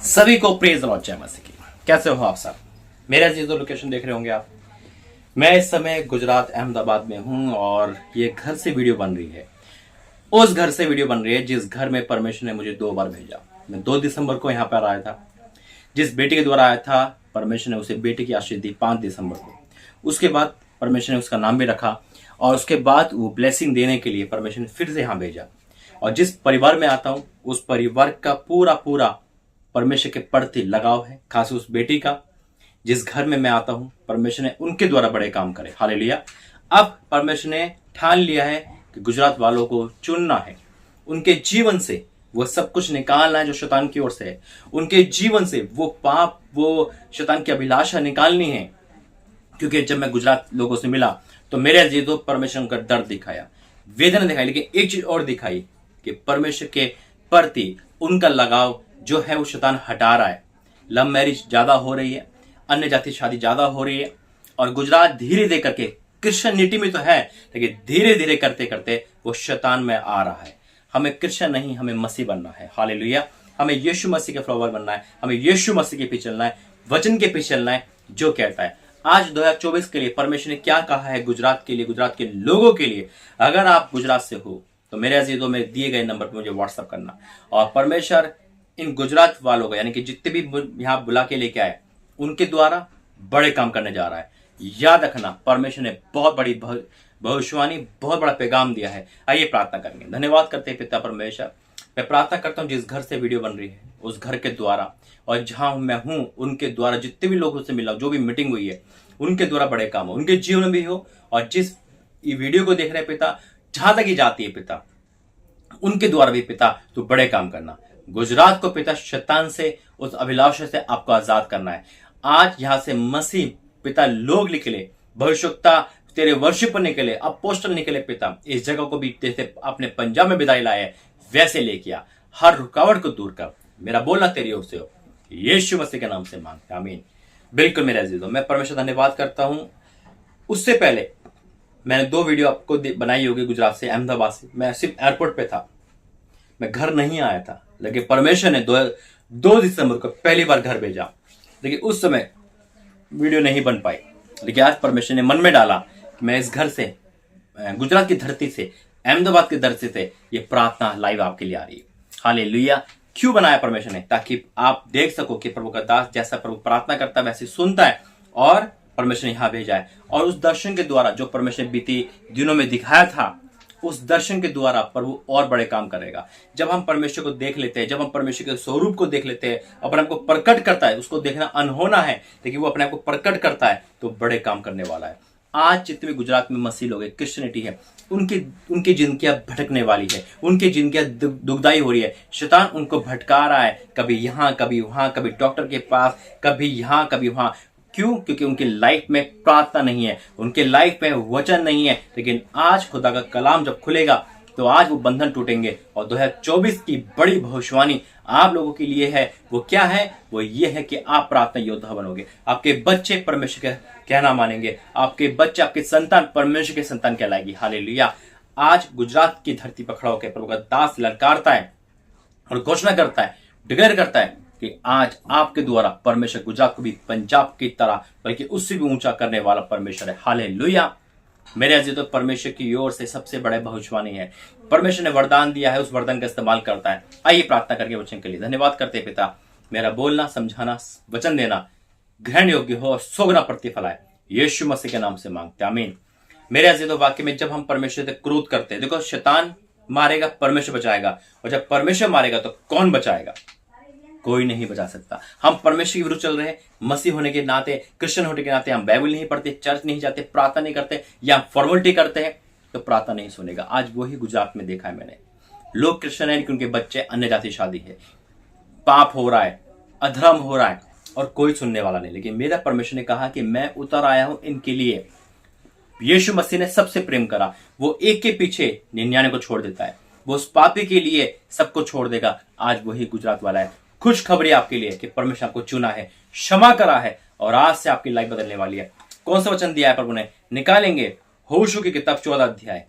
सभी को praise Lord जय मसीह की। कैसे हो आप सब? मेरा जो लोकेशन देख रहे होंगे आप, मैं इस समय गुजरात अहमदाबाद में हूं और ये घर से वीडियो बन रही है। उस घर से वीडियो बन रही है जिस घर में परमेश्वर ने मुझे 2 बार भेजा। मैं 2 दिसंबर को यहाँ पर आया था। जिस बेटे के द्वारा आया था, परमेश्वर ने उसे बेटे की आशीष दी 5 दिसंबर को। उसके बाद परमेश्वर ने उसका नाम भी रखा और उसके बाद वो ब्लेसिंग देने के लिए परमेश्वर ने फिर से यहाँ भेजा। और जिस परिवार में आता हूँ उस परिवार का पूरा परमेश्वर के प्रति लगाव है, खास उस बेटी का। जिस घर में मैं आता हूँ परमेश्वर ने उनके द्वारा बड़े काम करे। हालेलुया। अब परमेश्वर ने ठान लिया है कि गुजरात वालों को चुनना है, उनके जीवन से वो सब कुछ निकालना है जो शैतान की ओर से है। उनके जीवन से वो पाप, वो शैतान की अभिलाषा निकालनी है। क्योंकि जब मैं गुजरात लोगों से मिला तो मेरे जी तो परमेश्वर का दर्द दिखाया, वेदना दिखाई, लेकिन एक चीज और दिखाई कि परमेश्वर के प्रति उनका लगाव जो है वो शैतान हटा रहा है। लव मैरिज ज्यादा हो रही है, अन्य जाति शादी ज्यादा हो रही है और गुजरात धीरे धीरे करके क्रिश्चियनिटी में तो है, लेकिन धीरे धीरे करते करते वो शैतान में आ रहा है। हमें क्रिश्चियन नहीं, हमें मसीह बनना है। हालेलुया। हमें यीशु मसीह के फॉलोवर बनना है, हमें यीशु मसीह के पीछे चलना है, वचन के पीछे चलना है जो कहता है। आज 2024 के लिए परमेश्वर ने क्या कहा है गुजरात के लिए, गुजरात के लोगों के लिए। अगर आप गुजरात से हो तो मेरे अजीजों में दिए गए नंबर पर मुझे व्हाट्सएप करना और परमेश्वर इन गुजरात वालों को, यानी कि जितने भी यहाँ बुला के लेके आए, उनके द्वारा बड़े काम करने जा रहा है। याद रखना, परमेश्वर ने बहुत बड़ी भविष्यवाणी, बहुत बड़ा पैगाम दिया है। आइए प्रार्थना करेंगे। धन्यवाद करते हैं पिता परमेश्वर। मैं प्रार्थना करता हूँ जिस घर से वीडियो बन रही है उस घर के द्वारा और जहां मैं हूं उनके द्वारा, जितने भी लोगों से मिला, जो भी मीटिंग हुई है, उनके द्वारा बड़े काम हो, उनके जीवन में भी हो। और जिस वीडियो को देख रहे हैं पिता, जहां तक ही जाती है पिता, उनके द्वारा भी पिता तो बड़े काम करना। गुजरात को पिता शैतान से, उस अभिलाषा से आपको आजाद करना है। आज यहां से मसीह पिता लोग निकले, भविष्यवक्ता तेरे वर्शिप निकले, अपोस्टल निकले पिता। इस जगह को भी जैसे आपने पंजाब में विदाई लाए वैसे लेके आ, हर रुकावट को दूर कर। मेरा बोलना तेरी ओर से हो, यीशु मसीह के नाम से मांगते आमीन। बिल्कुल मेरे अजीजों, मैं परमेश्वर धन्यवाद करता हूं। उससे पहले मैंने 2 वीडियो आपको बनाई होगी गुजरात से, अहमदाबाद से। मैं सिर्फ एयरपोर्ट पे था, मैं घर नहीं आया था, लेकिन परमेश्वर ने 2 दिसंबर को पहली बार घर भेजा। लेकिन उस समय वीडियो नहीं बन पाई, लेकिन आज परमेश्वर ने मन में डाला कि मैं इस घर से, गुजरात की धरती से, अहमदाबाद की धरती से ये प्रार्थना लाइव आपके लिए आ रही है। हालेलुया। क्यों बनाया परमेश्वर ने? ताकि आप देख सको कि प्रभु का दास जैसा प्रभु प्रार्थना करता है वैसे सुनता है, और परमेश्वर ने यहां भेजा है। और उस दर्शन के द्वारा जो परमेश्वर ने बीती दिनों में दिखाया था, उस दर्शन के द्वारा प्रभु और बड़े काम करेगा। जब हम परमेश्वर को देख लेते हैं, जब हम परमेश्वर के स्वरूप को देख लेते हैं, अपने आप को प्रकट करता है, उसको देखना अनहोना है, लेकिन वो अपने आप को प्रकट करता है तो बड़े काम करने वाला है। आज जितने भी गुजरात में मसीह लोग हैं, क्रिश्चियनिटी है, उनकी जिंदगियां भटकने वाली है, उनकी जिंदगियां दुखदाई हो रही है। शैतान उनको भटका रहा है, कभी यहां कभी वहां, कभी डॉक्टर के पास, कभी यहां कभी वहां। क्यों? क्योंकि उनकी लाइफ में प्रार्थना नहीं है, उनके लाइफ में वचन नहीं है। लेकिन आज खुदा का कलाम जब खुलेगा तो आज वो बंधन टूटेंगे और 2024 की बड़ी भविष्यवाणी आप लोगों के लिए है। वो क्या है? वो ये है कि आप प्रार्थना योद्धा बनोगे। आपके बच्चे परमेश्वर का कहना मानेंगे, आपके बच्चे, आपके संतान परमेश्वर के संतान कहलाएगी। हालेलुया। आज गुजरात की धरती पर खड़ा होकर प्रभु का दास ललकारता है और घोषणा करता है, डिक्लेयर करता है कि आज आपके द्वारा परमेश्वर गुजरात को भी पंजाब की तरह, बल्कि उससे भी ऊंचा करने वाला परमेश्वर है। हालेलुया। मेरे अजीज, तो परमेश्वर की ओर से सबसे बड़े भविष्यवाणी है। परमेश्वर ने वरदान दिया है, उस वरदान का इस्तेमाल करता है। आइए प्रार्थना करके वचन के लिए धन्यवाद करते हैं पिता। मेरा बोलना, समझाना, वचन देना ग्रहण योग्य हो और 100 गुना प्रतिफल आए, यीशु मसीह के नाम से मांगते आमीन। मेरे अजीजों, वाक्य में जब हम परमेश्वर से क्रोध करते हैं, देखो शैतान मारेगा, परमेश्वर बचाएगा, और जब परमेश्वर मारेगा तो कौन बचाएगा? कोई नहीं बचा सकता। हम परमेश्वर के विरुद्ध चल रहे हैं, मसीह होने के नाते, क्रिश्चियन होने के नाते हम बाइबल नहीं पढ़ते, चर्च नहीं जाते, प्रार्थना नहीं करते, या फॉर्मेलिटी करते हैं, तो प्रार्थना नहीं सुनेगा। आज वही गुजरात में देखा है मैंने। लोग क्रिश्चियन है कि उनके बच्चे अन्य जाति शादी है, पाप हो रहा है, अधर्म हो रहा है, और कोई सुनने वाला नहीं। लेकिन मेरा परमेश्वर ने कहा कि मैं उतर आया हूं इनके लिए। यीशु मसीह ने सबसे प्रेम करा, वो एक के पीछे 99 को छोड़ देता है, वो उस पापी के लिए सबको छोड़ देगा। आज वही गुजरात वाला है। खुशखबरी आपके लिए कि परमेश्वर आपको चुना है, क्षमा करा है, और आज से आपकी लाइफ बदलने वाली है। कौन सा वचन दिया है प्रभु ने? निकालेंगे होशू की किताब 14 अध्याय,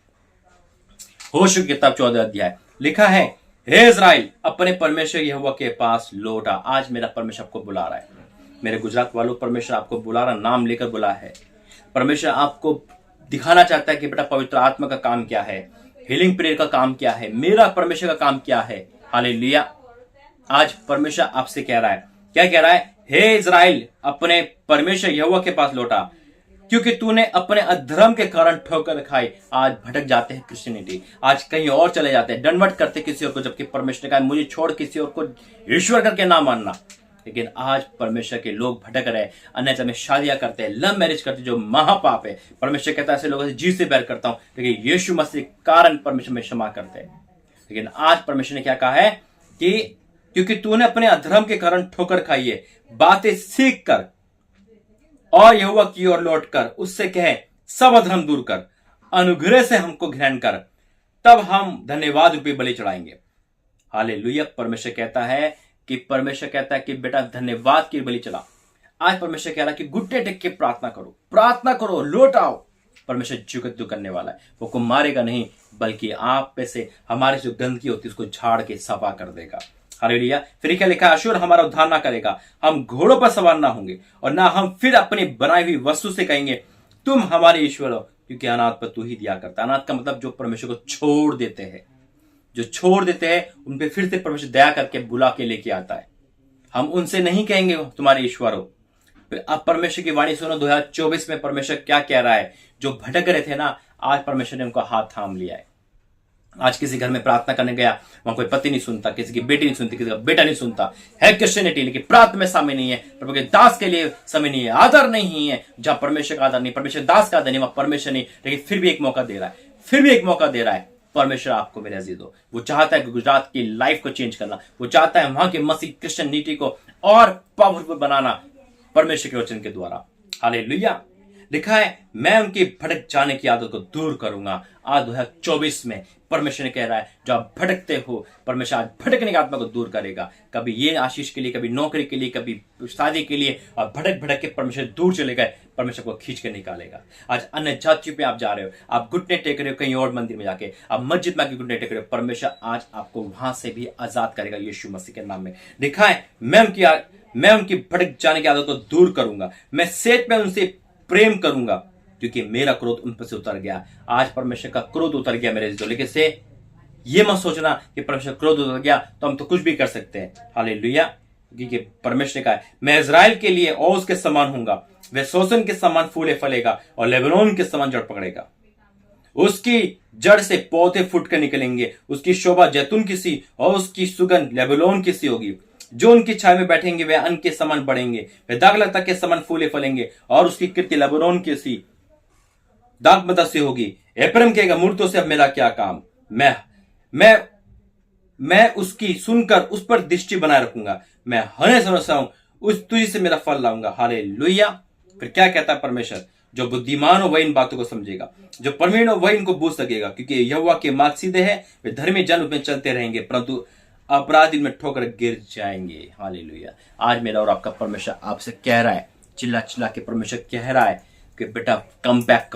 होशू की किताब 14 अध्याय लिखा है हे इज़राइल, अपने परमेश्वर यहोवा के पास लौट आ। आज मेरा परमेश्वर आपको बुला रहा है। मेरे गुजरात वालों, परमेश्वर आपको बुला रहा, नाम लेकर बुला है। परमेश्वर आपको दिखाना चाहता है कि बेटा पवित्र आत्मा का काम क्या है, हीलिंग प्रेयर का काम क्या है, मेरा परमेश्वर का काम क्या है। हालेलुया। आज परमेश्वर आपसे कह रहा है, क्या कह रहा है? हे इज़राइल, अपने परमेश्वर यहोवा के पास लौटा, क्योंकि तूने अपने अधर्म के कारण ठोकर खाई। आज भटक जाते हैं क्रिश्चियनिटी, आज कहीं और चले जाते हैं, दंडवत करते किसी और को, जबकि परमेश्वर ने कहा मुझे छोड़ किसी और को ईश्वर करके ना मानना। लेकिन आज परमेश्वर के लोग भटक रहे, अन्यथा में शादियां करते हैं, लव मैरिज करते हैं, जो महापाप है। परमेश्वर कहता है ऐसे लोगों से जी से बैर करता हूं, लेकिन यीशु मसीह कारण परमेश्वर में क्षमा करते हैं। लेकिन आज परमेश्वर ने क्या कहा है कि क्योंकि तूने अपने अधर्म के कारण ठोकर खाई है, बातें सीख कर और यहोवा की ओर लौट कर उससे कहे सब अधर्म दूर कर, अनुग्रह से हमको ग्रहण कर, तब हम धन्यवाद रूपी बलि चढ़ाएंगे। हालेलुया। परमेश्वर कहता है कि बेटा धन्यवाद की बलि चढ़ा। आज परमेश्वर कह रहा है कि घुटने टेक के प्रार्थना करो, लौट आओ। परमेश्वर जुगत करने वाला है, वो को मारेगा नहीं, बल्कि आप पे से हमारी जो गंदगी होती है उसको झाड़ के सफा कर देगा। हालेलुया। फिर क्या लिखा है? अश्शूर हमारा उद्धार ना करेगा, हम घोड़ों पर सवार ना होंगे, और ना हम फिर अपनी बनाई हुई वस्तु से कहेंगे तुम हमारे ईश्वर हो, क्योंकि अनाथ पर तू ही दिया करता। अनाथ का मतलब जो परमेश्वर को छोड़ देते हैं, उन पे फिर से परमेश्वर दया करके बुला के लेके आता है। हम उनसे नहीं कहेंगे तुम्हारे ईश्वर हो। फिर अब परमेश्वर की वाणी सुनो, 2024 में परमेश्वर क्या कह रहा है। जो भटक रहे थे ना, आज परमेश्वर ने उनका हाथ थाम लिया है। आज किसी घर में प्रार्थना करने गया, वहां कोई पति नहीं सुनता, किसी की बेटी नहीं सुनती, किसी का बेटा नहीं सुनता है, क्रिश्चियनिटी, लेकिन प्रार्थना में समय नहीं है, प्रभु के दास के लिए समय नहीं है, आदर नहीं है। जहां परमेश्वर का आदर नहीं, परमेश्वर दास का आदर नहीं, वहां परमेश्वर नहीं, लेकिन फिर भी एक मौका दे रहा है। परमेश्वर आपको मेरे अजीजों, वो चाहता है कि गुजरात की लाइफ को चेंज करना, वो चाहता है वहां के मसीह क्रिश्चियनिटी को और पावरफुल बनाना परमेश्वर के वचन के द्वारा। हालेलुया। लिखा है मैं उनकी भटक जाने की आदत को दूर करूंगा। आज 2024 में परमेश्वर ने कह रहा है जो आप भटकते हो, परमेश्वर आज भटकने की आत्मा को दूर करेगा। कभी ये आशीष के लिए, कभी नौकरी के लिए, कभी शादी के लिए, और भटक के परमेश्वर दूर चले गए, परमेश्वर को खींच के निकालेगा। आज अन्य जातियों पे आप जा रहे हो, आप घुटने टेक रहे हो कहीं और मंदिर में जाके, आप मस्जिद में आके घुटने टेक रहे हो, परमेश्वर आज आपको वहां से भी आजाद करेगा यीशु मसीह के नाम में। लिखा है मैं उनकी भटक जाने की आदत को दूर करूंगा, मैं सेठ में उनसे प्रेम करूंगा, क्योंकि मेरा क्रोध उन पर से उतर गया। आज परमेश्वर का क्रोध उतर गया मेरे जो, लेकिन से ये मत सोचना कि परमेश्वर क्रोध उतर गया तो हम तो कुछ भी कर सकते हैं। हालेलुया। क्योंकि परमेश्वर ने कहा है मैं इज़राइल के लिए और उसके समान हूंगा, वह सोसन के समान फूले फलेगा और लेबनोन के समान जड़ पकड़ेगा। उसकी जड़ से पौधे फूट कर निकलेंगे, उसकी शोभा जैतून की सी और उसकी सुगंध लेबनोन की सी होगी। जो उनकी छाया में बैठेंगे वे अन्न के समान बढ़ेंगे, वे दाखलता के समान फूले फलेंगे और उसकी कीर्ति लेबनोन की सी दाखमता से होगी। एप्रैम कहेगा मूर्तों से अब मेरा क्या काम, मैं उसकी सुनकर उस पर दृष्टि बनाए रखूंगा, मैं हने समझता हूं उस तुझी से मेरा फल लाऊंगा। हालेलुया। फिर क्या कहता है परमेश्वर? जो बुद्धिमान हो वह इन बातों को समझेगा, जो प्रवीण हो वह इनको बूझ सकेगा, क्योंकि यहोवा के मार्ग सीधे हैं, वे धर्मी जन में चलते रहेंगे, परंतु अपराधी में ठोकर गिर जाएंगे। हालेलुया। आज मेरा और आपका परमेश्वर आपसे कह रहा है, चिल्ला चिल्ला के परमेश्वर कह रहा है कि बेटा कम बैक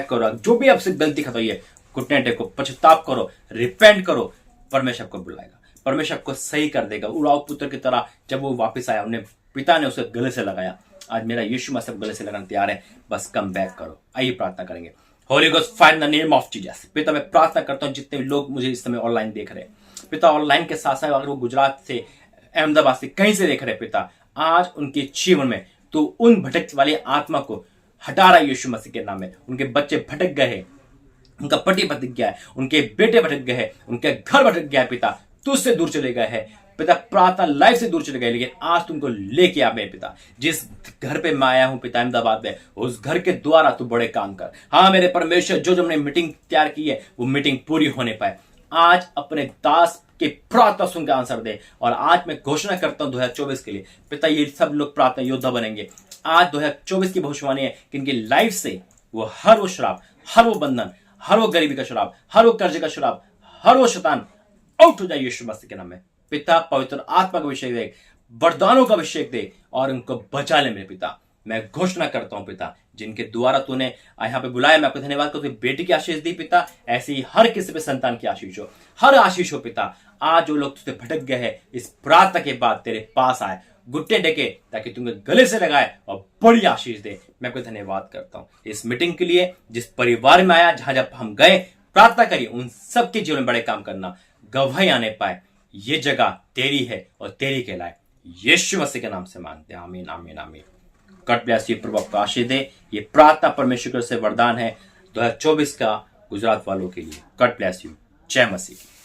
करो। जो भी आपसे गलती खत हुई है, घुटने टेको, पश्चाताप करो, रिपेंट करो, परमेश्वर आपको बुलाएगा, परमेश्वर आपको सही कर देगा। उड़ाऊ पुत्र की तरह जब वो वापस आया, उन्हें पिता ने उसे गले से लगाया। आज मेरा यीशु मसीह गले से लगाने तैयार है, बस कम बैक करो। आइए प्रार्थना करेंगे। Holi ghost fire in the name of Jesus. पिता मैं प्रार्थना करता हूं जितने लोग मुझे इस समय ऑनलाइन देख रहे हैं, पिता ऑनलाइन के साथ साथ अगर वो गुजरात से, अहमदाबाद से, कहीं से देख रहे हैं, पिता आज उनके जीवन में तो उन भटक वाली आत्मा को हटा रहा है यीशु मसीह के नाम में। उनके बच्चे भटक गए हैं, उनका पति भटक गया है, उनके बेटे भटक गए हैं, उनके घर भटक गया है, पिता तुझसे दूर चले गए हैं, पिता प्रार्थना लाइफ से दूर चले गए, लेकिन आज तुमको लेके आ मेरे पिता। जिस घर पे मैं आया हूं पिता अहमदाबाद में, उस घर के द्वारा तू बड़े काम कर। हाँ मेरे परमेश्वर, जो हमने मीटिंग तैयार की है वो मीटिंग पूरी होने पाए। आज अपने दास के प्रार्थना सुनकर आंसर दे। और आज मैं घोषणा करता हूं 2024 के लिए, पिता ये सब लोग प्रार्थना योद्धा बनेंगे। आज 2024 की भविष्यवाणी है कि इनकी लाइफ से वो हर वो श्राप, हर वो बंधन, हर वो गरीबी का श्राप, हर वो कर्ज का श्राप, हर वो शैतान आउट हो जाए यीशु मसीह के नाम में। पिता पवित्र आत्मा का अभिषेक दे, वरदानों का अभिषेक दे और उनको बचा ले मेरे पिता। मैं घोषणा करता हूं पिता, जिनके द्वारा तूने यहाँ पे बुलाया, मैं आपको धन्यवाद करता हूं। बेटी की आशीष दी पिता, ऐसे ही हर किसी पे संतान की आशीष हो, हर आशीष हो पिता। आज जो लोग तुझसे भटक गए हैं, इस प्रार्थना के बाद तेरे पास आए, घुट्टे टेके, ताकि तुम्हें गले से लगाए और बड़ी आशीष दे। मैं आपको धन्यवाद करता हूं इस मीटिंग के लिए, जिस परिवार में आया, जहां जब हम गए प्रार्थना करिए, उन सबके जीवन में बड़े काम करना, गवाही आने पाए। ये जगह तेरी है और तेरी कहलाए। यीशु मसीह के नाम से मांगते हैं, आमीन आमीन आमीन। गॉड ब्लेस यू, प्रभु आपको आशीष दे। ये प्रार्थना परमेश्वर से वरदान है 2024 का गुजरात वालों के लिए। God bless you. जय मसीह।